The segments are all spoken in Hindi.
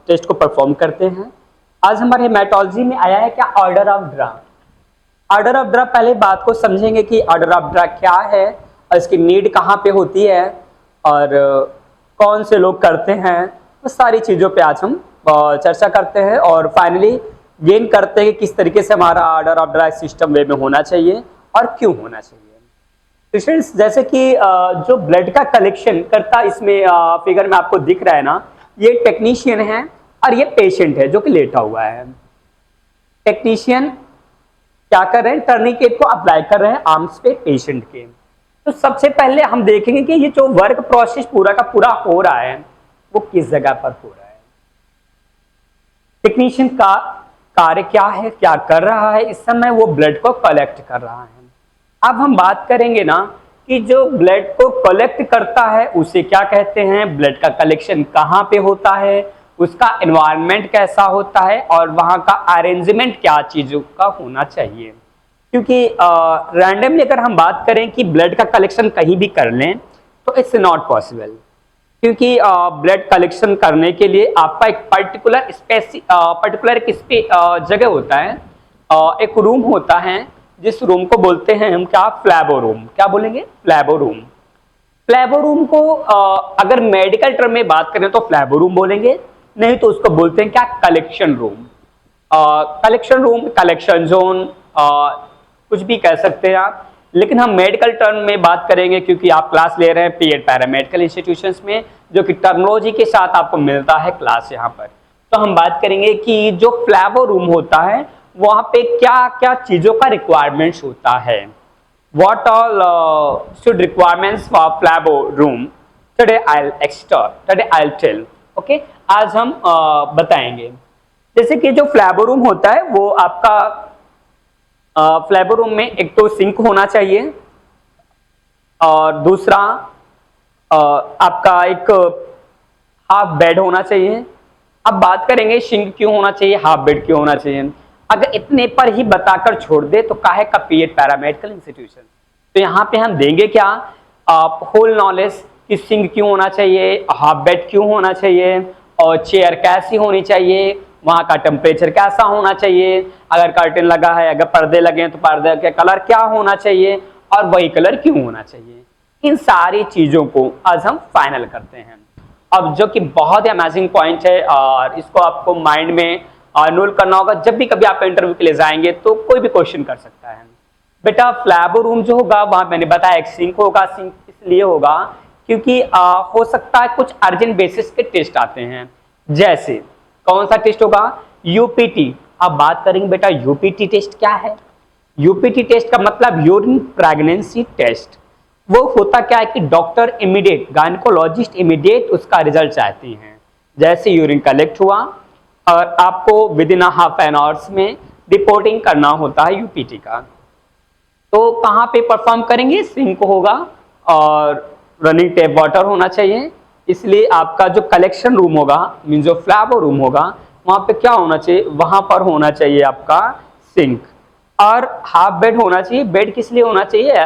टेस्ट को परफॉर्म करते हैं। आज हमारे हेमाटोलॉजी में आया है क्या, order of drug. Order of drug, पहले बात को समझेंगे कि ऑर्डर ऑफ ड्रग क्या है और इसकी नीड कहाँ पे होती है और कौन से लोग करते हैं, वो सारी चीज़ों पे आज हम चर्चा करते हैं और फाइनली गेन करते हैं कि किस तरीके से हमारा ऑर्डर ऑफ ड्रग सिस्टम वे में होना चाहिए और क्यों होना चाहिए। तो स्टूडेंट्स, जैसे कि जो ब्लड का कलेक्शन करता, इसमें फिगर में आपको दिख रहा है ना, ये टेक्नीशियन है और ये पेशेंट है जो कि लेटा हुआ है। टेक्नीशियन क्या कर रहे हैं, टर्निकेट को अप्लाई कर रहे हैं आर्म्स पे पेशेंट के। तो सबसे पहले हम देखेंगे कि ये जो वर्क प्रोसेस पूरा का पूरा हो रहा है वो किस जगह पर हो रहा है। टेक्नीशियन का कार्य क्या है, क्या कर रहा है, इस समय वो ब्लड को कलेक्ट कर रहा है। अब हम बात करेंगे ना कि जो ब्लड को कलेक्ट करता है उसे क्या कहते हैं, ब्लड का कलेक्शन कहाँ पे होता है, उसका एनवायरनमेंट कैसा होता है और वहाँ का अरेंजमेंट क्या चीज़ों का होना चाहिए। क्योंकि रैंडमली अगर हम बात करें कि ब्लड का कलेक्शन कहीं भी कर लें तो इट्स नॉट पॉसिबल, क्योंकि ब्लड कलेक्शन करने के लिए आपका एक पर्टिकुलर जगह होता है, एक रूम होता है जिस रूम को बोलते हैं हम क्या, फ्लैबो रूम। क्या बोलेंगे, फ्लैबो रूम। फ्लैबो रूम को अगर मेडिकल टर्म में बात करें तो फ्लैबो रूम बोलेंगे, नहीं तो उसको बोलते हैं क्या, collection room. Collection room, collection zone, कुछ भी कह सकते हैं आप, लेकिन हम मेडिकल टर्म में बात करेंगे क्योंकि आप क्लास ले रहे हैं पीएड पैरामेडिकल इंस्टीट्यूशंस में, जो कि टर्मिनोलॉजी के साथ आपको मिलता है क्लास यहाँ पर। तो हम बात करेंगे कि जो फ्लैबो रूम होता है वहाँ पे क्या क्या चीज़ों का रिक्वायरमेंट्स होता है। What all should requirements for flabo room? Today I'll tell. Okay? आज हम बताएंगे। जैसे कि जो फ्लैबो रूम होता है वो आपका फ्लैबो रूम में एक तो सिंक होना चाहिए और दूसरा आपका एक हाफ बेड होना चाहिए। अब बात करेंगे सिंक क्यों होना चाहिए, हाफ बेड क्यों होना चाहिए। अगर इतने पर ही बताकर छोड़ दे तो काहे का पीएड पैरामेडिकल इंस्टीट्यूशन। तो यहाँ पे हम देंगे क्या, होल नॉलेज कि सिंक क्यों होना चाहिए, हाफ बेड क्यों होना चाहिए और चेयर कैसी होनी चाहिए, वहाँ का टेम्परेचर कैसा होना चाहिए, अगर कर्टेन लगा है, अगर पर्दे लगे हैं तो पर्दे का कलर क्या होना चाहिए और वही कलर क्यों होना चाहिए। इन सारी चीज़ों को आज हम फाइनल करते हैं। अब जो कि बहुत ही अमेजिंग पॉइंट है और इसको आपको माइंड में नोट करना होगा, जब भी कभी आप इंटरव्यू के लिए जाएंगे तो कोई भी क्वेश्चन कर सकता है। बेटा फ्लैबो रूम जो होगा वहां मैंने बताया एक सिंक होगा। सिंक इसलिए होगा क्योंकि हो सकता है कुछ अर्जेंट बेसिस के टेस्ट आते हैं। जैसे कौन सा टेस्ट होगा, यूपीटी। अब बात करेंगे बेटा यूपीटी टेस्ट क्या है। यूपीटी टेस्ट का मतलब यूरिन प्रेगनेंसी टेस्ट। वो होता क्या है कि डॉक्टर इमीडिएट, गायनेकोलॉजिस्ट इमीडिएट उसका रिजल्ट चाहती हैं। जैसे यूरिन कलेक्ट हुआ और आपको with in half an hours में रिपोर्टिंग करना होता है यूपीटी का। तो कहाँ पे परफॉर्म करेंगे, सिंक होगा और रनिंग टैप वाटर होना चाहिए। इसलिए आपका जो कलेक्शन रूम होगा, मीन जो फ्लैबो रूम होगा, वहाँ पे क्या होना चाहिए, वहाँ पर होना चाहिए आपका सिंक और हाफ बेड होना चाहिए। बेड किस लिए होना चाहिए,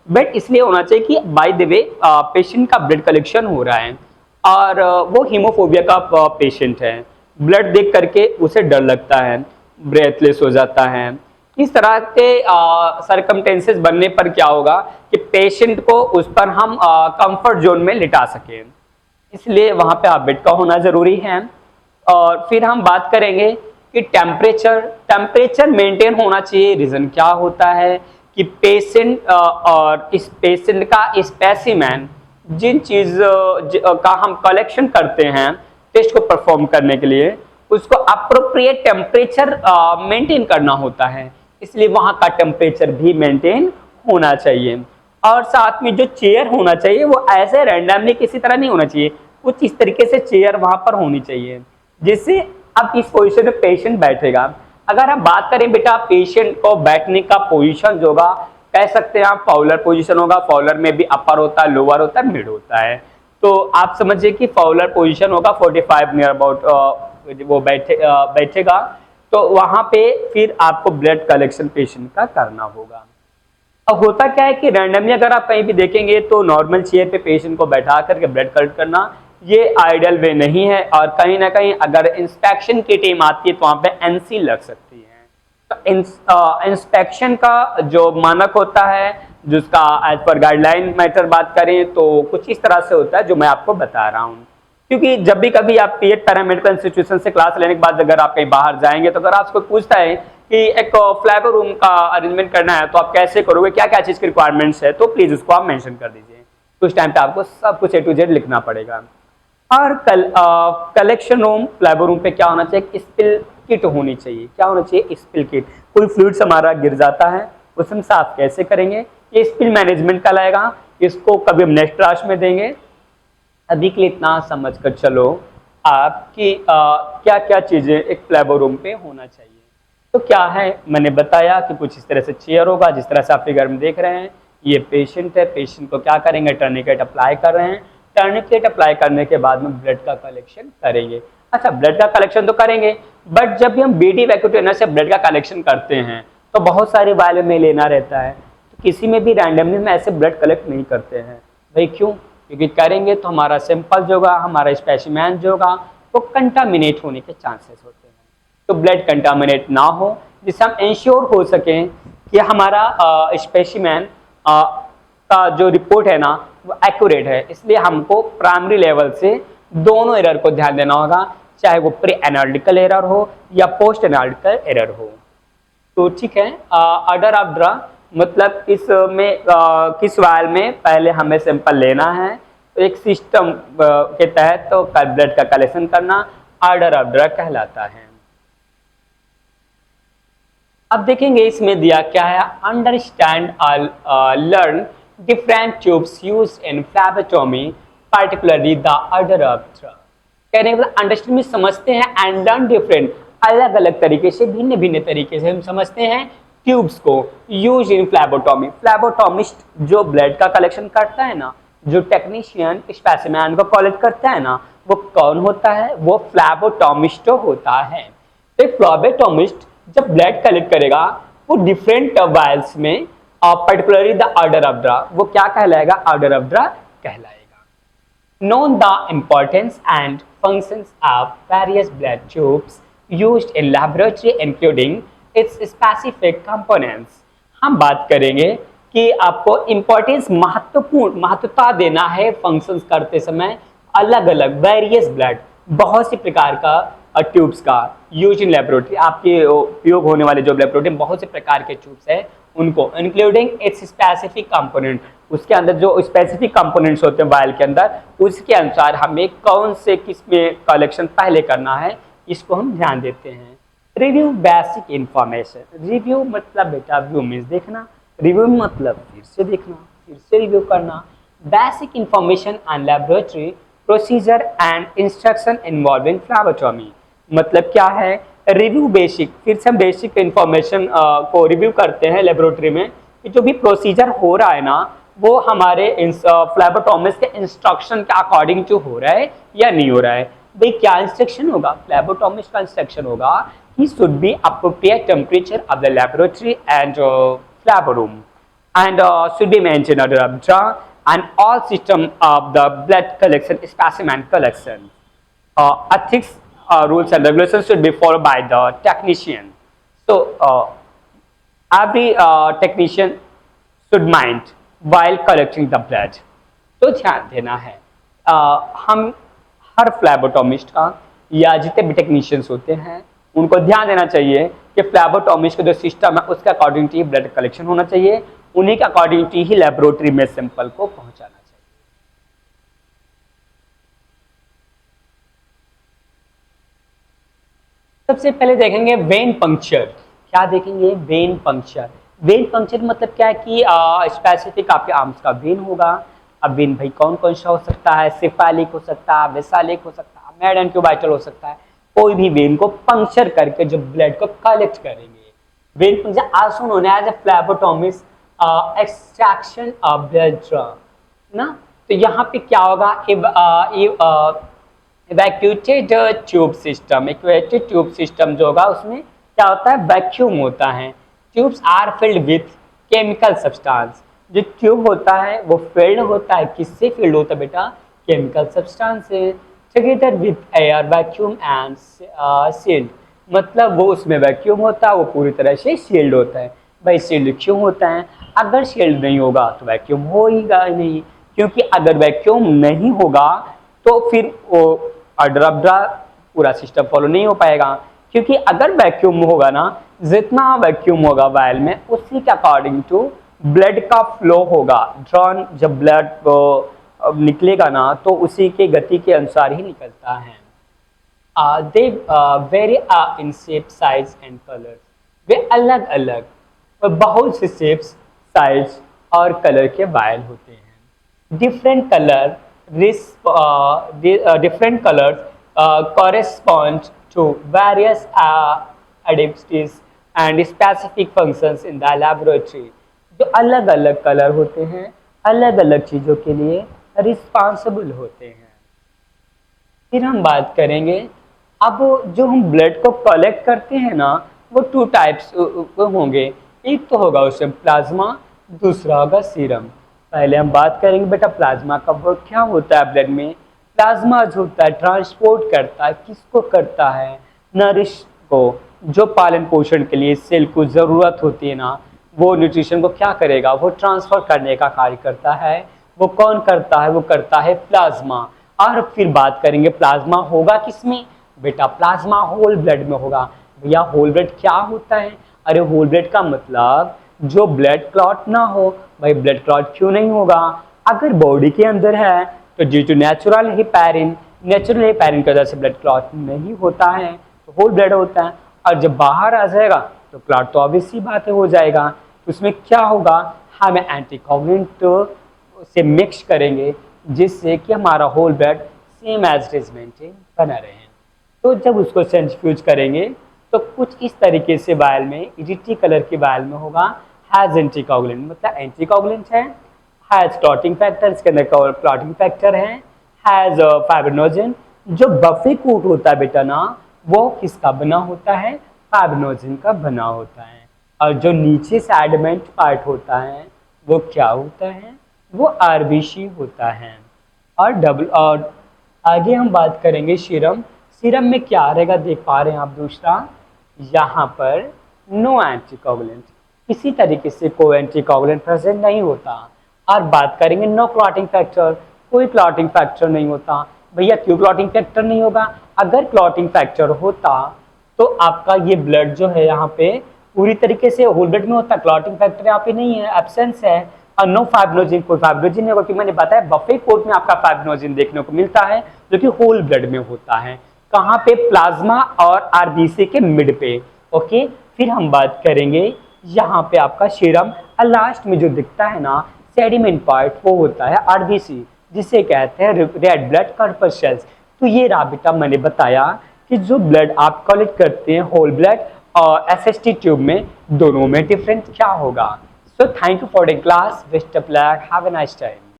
बेड इसलिए होना चाहिए कि बाय द वे पेशेंट का ब्लड कलेक्शन हो रहा है और वो हीमोफोबिया का पेशेंट है। ब्लड देख करके उसे डर लगता है, ब्रेथलेस हो जाता है। इस तरह के सरकमटेंसेस बनने पर क्या होगा कि पेशेंट को उस पर हम कंफर्ट जोन में लिटा सकें, इसलिए वहाँ पे हाफ बेड का होना जरूरी है। और फिर हम बात करेंगे कि टेम्परेचर मेंटेन होना चाहिए। रीजन क्या होता है कि पेशेंट और इस पेशेंट का स्पेसिमेन, जिन चीज का हम कलेक्शन करते हैं टेस्ट को परफॉर्म करने के लिए, उसको अप्रोप्रिएट टेम्परेचर मेंटेन करना होता है, इसलिए वहाँ का टेम्परेचर भी मेंटेन होना चाहिए। और साथ में जो चेयर होना चाहिए वो ऐसे रैंडमली किसी तरह नहीं होना चाहिए, कुछ इस तरीके से चेयर वहाँ पर होनी चाहिए जिससे अब इस पोजीशन में पेशेंट बैठेगा। अगर हम बात करें बेटा पेशेंट को बैठने का पोजीशन जो होगा, कह सकते हैं आप फाउलर पोजीशन होगा। फाउलर में भी अपर होता है, लोअर होता है, मिड होता है। तो आप समझिए कि फाउलर पोजीशन होगा 45 नियर अबाउट वो बैठेगा। तो वहां पे फिर आपको ब्लड कलेक्शन पेशेंट का करना होगा। अब होता क्या है कि रैंडमली अगर आप कहीं भी देखेंगे तो नॉर्मल चेयर पे पेशेंट को बैठा करके ब्लड कलेक्ट करना ये आइडियल वे नहीं है, और कहीं ना कहीं अगर इंस्पेक्शन की टीम आती है तो वहाँ पे एनसी लग सकती है। तो इंस्पेक्शन का जो मानक होता है, जिसका एज पर गाइडलाइन मैटर बात करें तो कुछ इस तरह से होता है जो मैं आपको बता रहा हूँ। क्योंकि जब भी कभी आप पीएड पैरामेडिकल इंस्टीट्यूशन से क्लास लेने के बाद अगर आप कहीं बाहर जाएंगे तो अगर आपको पूछता है कि एक फ्लैवर रूम का अरेंजमेंट करना है तो आप कैसे करोगे, क्या क्या चीज़ की रिक्वायरमेंट्स है, तो प्लीज़ उसको आप मेंशन कर दीजिए। कुछ टाइम पे आपको सब कुछ A to Z लिखना पड़ेगा। और कलेक्शन रूम फ्लैवर रूम पे क्या होना चाहिए, स्पिल किट होनी चाहिए। क्या होना चाहिए, स्पिल किट। कोई फ्लूइड्स हमारा गिर जाता है उसे हम साफ कैसे करेंगे, ये स्पिल मैनेजमेंट कहलाएगा। इसको कभी हम नेक्स्ट क्लास में देंगे। अभी के लिए इतना समझ कर चलो आपकी क्या क्या चीज़ें एक फ्लैवर रूम पे होना चाहिए। तो क्या है, मैंने बताया कि कुछ इस तरह से चेयर होगा, जिस तरह से आप फिगर में देख रहे हैं। ये पेशेंट है, पेशेंट को क्या करेंगे, टर्निकेट अप्लाई कर रहे हैं। टर्निकेट अप्लाई करने के बाद में ब्लड का कलेक्शन करेंगे। अच्छा, ब्लड का कलेक्शन तो करेंगे, बट जब भी हम बीडी वैक्यूम से ब्लड का कलेक्शन करते हैं तो बहुत सारे वायल में लेना रहता है। तो किसी में भी रैंडमली में ऐसे ब्लड कलेक्ट नहीं करते हैं। भाई क्यों? क्योंकि करेंगे तो हमारा सैंपल जो होगा, हमारा स्पेसिमेन जो होगा, वो कंटामिनेट होने के चांसेस होते हैं। तो ब्लड कंटामिनेट ना हो, जिससे हम इंश्योर हो सकें कि हमारा स्पेसिमेन का जो रिपोर्ट है ना वो एक्यूरेट है। इसलिए हमको प्राइमरी लेवल से दोनों एरर को ध्यान देना होगा, चाहे वो प्री एनालिटिकल एरर हो या पोस्ट एनालिटिकल एरर हो। तो ठीक है, ऑर्डर ऑफ ड्रग मतलब किस वायल में पहले हमें सैंपल लेना है, तो एक सिस्टम के तहत तो ब्लड का कलेक्शन करना ऑर्डर ऑफ ड्रग कहलाता है। अब देखेंगे इसमें दिया क्या है, अंडरस्टैंड और learn different tubes used in phlebotomy particularly the order of drug. कहने का मतलब अंडरस्टैंड में समझते हैं, एंड लर्न डिफरेंट अलग अलग तरीके से, भिन्न भिन्न तरीके से हम समझते हैं ट्यूब्स को यूज इन फ्लैबोटोमी। फ्लैबोटोमिस्ट जो ब्लड का कलेक्शन करता है ना, जो टेक्नीशियन स्पेसिमेन को कलेक्ट करता है ना, वो कौन होता है, वो फ्लैबोटोमिस्ट होता है। तो फ्लैबोटोमिस्ट जब ब्लड कलेक्ट करेगा वो डिफरेंट वायल्स में, particularly the order of drug, वो क्या कहलाएगा, ऑर्डर ऑफ ड्रग कहलाएगा। Know the importance and functions of various blood tubes used in laboratory including its specific components। हम बात करेंगे कि आपको इम्पोर्टेंस, महत्वता देना है फंक्शंस करते समय अलग अलग वेरियस ब्लड, बहुत सी प्रकार का ट्यूब्स का यूज इन लेबोरेटरी, आपके उपयोग होने वाले जो लेबोरेटरी में बहुत से प्रकार के ट्यूब्स है उनको, इंक्लूडिंग इट्स स्पेसिफिक कंपोनेंट, उसके अंदर जो स्पेसिफिक कंपोनेंट्स होते हैं वायल के अंदर, उसके अनुसार हमें कौन से किस में कलेक्शन पहले करना है, इसको हम ध्यान देते हैं। Review basic information. रिव्यू मतलब बेटा, व्यू मीन्स देखना, रिव्यू मतलब फिर से देखना, फिर से रिव्यू करना। Basic information on laboratory procedure and instruction involving phlebotomy. मतलब क्या है, रिव्यू बेसिक, फिर से हम बेसिक इंफॉर्मेशन को रिव्यू करते हैं लेबोरेटरी में कि जो भी प्रोसीजर हो रहा है ना वो हमारे फ्लैबोटोमिस्ट के इंस्ट्रक्शन के अकॉर्डिंग जो हो रहा है या नहीं हो रहा है। भाई क्या इंस्ट्रक्शन होगा, फ्लैबोटोमिस्ट का इंस्ट्रक्शन होगा he should be appropriate temperature of the laboratory and phlebo room and should be mentioned order of jar and all system of the blood collection specimen collection. Ethics rules and regulations should be followed by the technician. So every technician should mind while collecting the blood. तो ध्यान देना है, हम हर फ्लैबोटोमिस्ट का या जितने भी टेक्नीशियंस होते हैं उनको ध्यान देना चाहिए कि फ्लैबोटोमिस्ट का जो सिस्टम है उसके अकॉर्डिंग टू ही ब्लड कलेक्शन होना चाहिए, उन्हीं के अकॉर्डिंग टू ही लेबोरेटरी में सैंपल को पहुंचाना चाहिए। सबसे पहले देखेंगे वेन पंक्चर। क्या देखेंगे, वेन पंक्चर। वेन पंक्चर मतलब क्या है कि स्पेसिफिक आपके आर्म्स का वेन होगा। अब वेन भाई कौन कौन सा हो सकता है, सिफालिक हो सकता है, वेसालिक हो सकता है, मेड एंट्यूबाइटल हो सकता है। कोई भी वेन को पंक्चर करके जो ब्लड को कलेक्ट करेंगे, vein puncture also known as a phlebotomist extraction of blood ना। तो यहाँ पे क्या होगा, evacuated tube system. Evacuated tube system जो होगा उसमें क्या होता है, वैक्यूम होता है। Tubes are filled with chemical substance. जो ट्यूब होता है वो फिल्ड होता है, किससे फिल्ड होता है बेटा, chemical substances together with air vacuum and sealed। मतलब वो उसमें वैक्यूम होता है, वो पूरी तरह से सील्ड होता है। भाई सील्ड क्यों होता है? अगर सील्ड नहीं होगा तो वैक्यूम होगा ही नहीं, क्योंकि अगर वैक्यूम नहीं होगा तो फिर वो अड्राब्डा पूरा सिस्टम फॉलो नहीं हो पाएगा। क्योंकि अगर वैक्यूम होगा ना, जितना वैक्यूम होगा वायल में उसी के अकॉर्डिंग टू ब्लड का फ्लो होगा। ड्रॉन जब ब्लड निकलेगा ना तो उसी के गति के अनुसार ही निकलता है। They vary in shape, size and colour. वे अलग अलग और बहुत से शेप्स, साइज और कलर के वायल होते हैं। Different colour different colors correspond to various adaptives and specific functions in the laboratory। जो अलग अलग कलर होते हैं अलग अलग चीज़ों के लिए रिस्पॉन्सिबल होते हैं। फिर हम बात करेंगे, अब जो हम ब्लड को कलेक्ट करते हैं ना वो टू टाइप्स होंगे। एक तो होगा उसमें प्लाज्मा, दूसरा होगा सीरम। पहले हम बात करेंगे बेटा प्लाज्मा का वर्क क्या होता है ब्लड में। प्लाज्मा जो होता है ट्रांसपोर्ट करता है, किसको करता है? नरिश को, जो पालन पोषण के लिए सेल को ज़रूरत होती है ना, वो न्यूट्रिशन को क्या करेगा? वो ट्रांसफर करने का कार्य करता है। वो कौन करता है? वो करता है प्लाज्मा। और फिर बात करेंगे प्लाज्मा होगा किसमें? बेटा प्लाज्मा होल ब्लड में होगा। भैया होल ब्लड क्या होता है? अरे होल ब्लड का मतलब जो ब्लड क्लॉट ना हो। भाई ब्लड क्लॉट क्यों नहीं होगा? अगर बॉडी के अंदर है तो ड्यू टू नेचुरल हेपेरिन की वजह से ब्लड क्लॉट नहीं होता है, तो होल ब्लड होता है। और जब बाहर आ जाएगा तो क्लॉट तो ऑब्वियस सी बात है हो जाएगा। तो उसमें क्या होगा? हम एंटीकोगुलेंट से मिक्स करेंगे जिससे कि हमारा whole blood same as it is maintain बना रहे। तो जब उसको सेंट्रीफ्यूज करेंगे तो कुछ इस तरीके से वायल में इजिटी कलर की वायल में होगा हैज एंटीकोगुलेंट, मतलब एंटीकोगुलेंट है, हैज क्लॉटिंग फैक्टर, इसके अंदर क्लॉटिंग फैक्टर है, हैज फाइब्रिनोजन। जो बफे कोट होता है बेटा ना वो किसका बना होता है? फाइब्रिनोजन का बना होता है। और जो नीचे से एडमेंट पार्ट होता है वो क्या होता है? वो आरबीसी होता है। और आगे हम बात करेंगे सीरम। सीरम में क्या रहेगा देख पा रहे हैं आप? दूसरा यहाँ पर नो एंटीकोगुलेंट, किसी तरीके से कोई एंटीकोगुलेंट प्रेजेंट नहीं होता। और बात करेंगे नो क्लॉटिंग फैक्टर, कोई क्लॉटिंग फैक्टर नहीं होता। भैया क्यों क्लॉटिंग फैक्टर नहीं होगा? अगर क्लॉटिंग फैक्टर होता तो आपका ये ब्लड जो है यहाँ पे पूरी तरीके से होल ब्लड में होता। क्लॉटिंग फैक्टर यहाँ पे नहीं है, एब्सेंस है। और नो फाइब्रिनोजन, कोई फाइब्रिनोजन नहीं होगा, क्योंकि मैंने बताया बफे कोट में आपका फाइब्रिनोजन देखने को मिलता है जो कि होल ब्लड में होता है। कहाँ पे? प्लाज्मा और आरबीसी के मिड पे। ओके, फिर हम बात करेंगे यहाँ पे आपका सीरम। और लास्ट में जो दिखता है ना सेडिमेंट पार्ट वो होता है आरबीसी, जिसे कहते हैं रेड ब्लड कॉर्पस्कल्स। तो ये राबिता मैंने बताया कि जो ब्लड आप कलेक्ट करते हैं होल ब्लड और एसएसटी ट्यूब में, दोनों में डिफरेंस क्या होगा। So thank you for the class, best of luck, have a nice time.